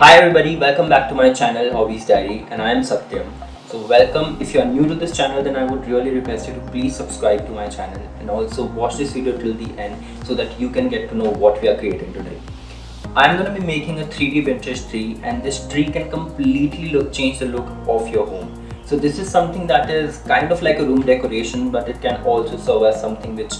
Hi everybody, welcome back to my channel Hobbies Diary, and I am Satyam. So welcome. If you are new to this channel, then I would really request you to please subscribe to my channel and also watch this video till the end so that you can get to know what we are creating today. I'm going to be making a 3D vintage tree, and this tree can completely change the look of your home. So this is something that is kind of like a room decoration, but it can also serve as something which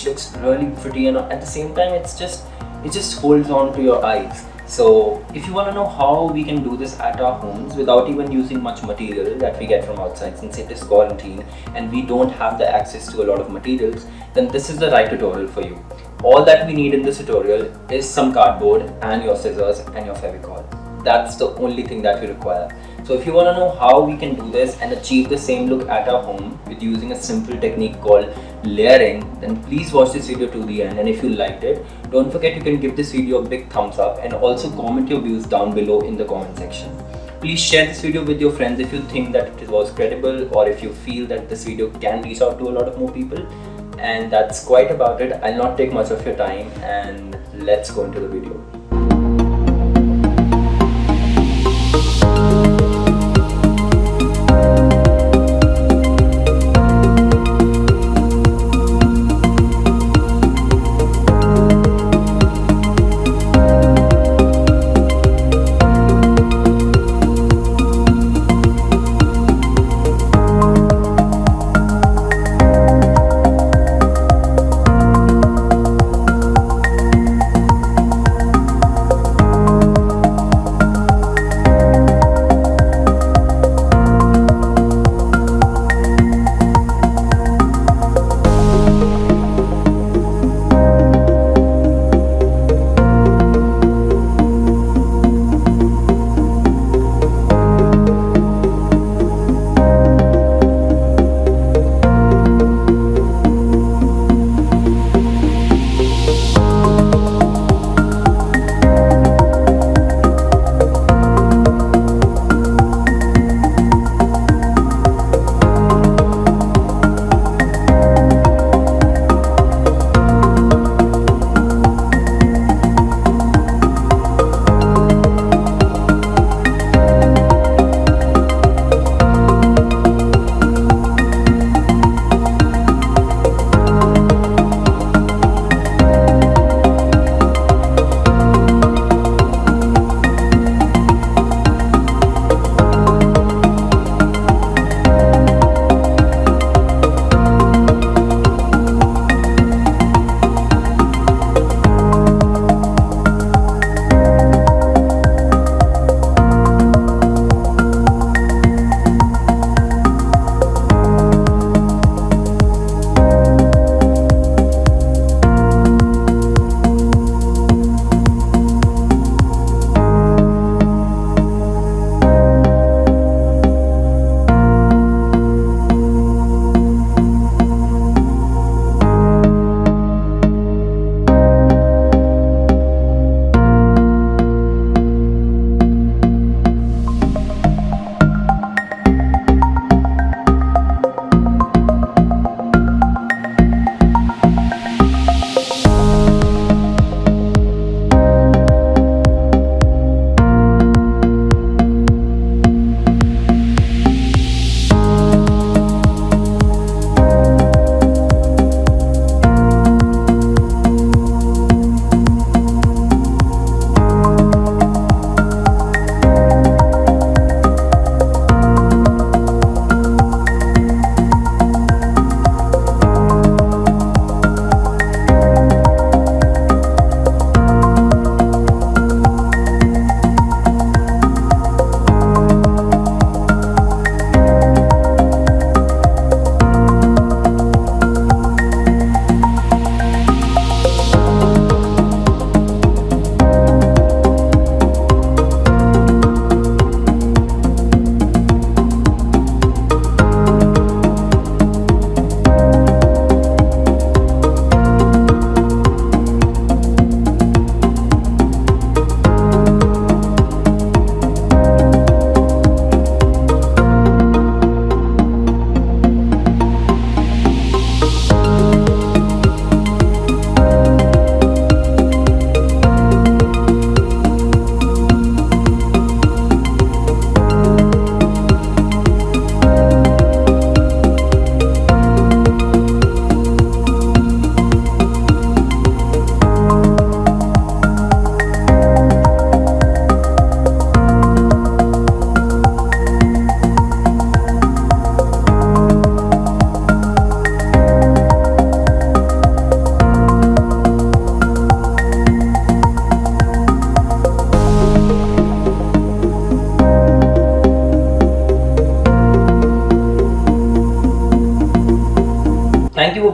looks really pretty, and at the same time it just holds on to your eyes. So if you want to know how we can do this at our homes without even using much material that we get from outside, since it is quarantine and we don't have the access to a lot of materials, then this is the right tutorial for you. All that we need in this tutorial is some cardboard and your scissors and your Fevicol. That's the only thing that we require. So if you want to know how we can do this and achieve the same look at our home with using a simple technique called layering, then please watch this video to the end. And if you liked it, don't forget you can give this video a big thumbs up and also comment your views down below in the comment section. Please share this video with your friends if you think that it was credible, or if you feel that this video can reach out to a lot of more people. And that's quite about it. I'll not take much of your time, and let's go into the video.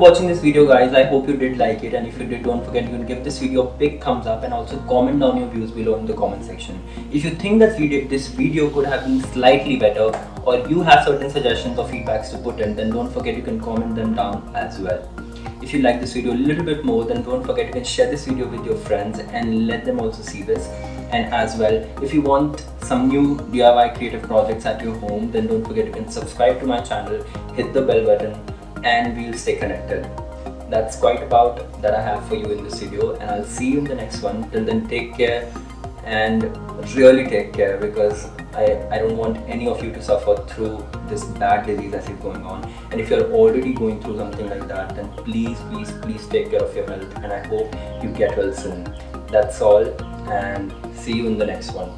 watching this video, guys. I hope you did like it, and if you did, don't forget you can give this video a big thumbs up and also comment down your views below in the comment section. If you think that this video could have been slightly better, or you have certain suggestions or feedbacks to put in, then don't forget you can comment them down as well. If you like this video a little bit more, then don't forget you can share this video with your friends and let them also see this. And as well, if you want some new DIY creative projects at your home, then don't forget you can subscribe to my channel, hit the bell button, and we'll stay connected. That's quite about that I have for you in this video, and I'll see you in the next one. Till then, take care and really take care, because I don't want any of you to suffer through this bad disease as it's going on. And if you're already going through something like that, then please take care of your health, and I hope you get well soon. That's all, and see you in the next one.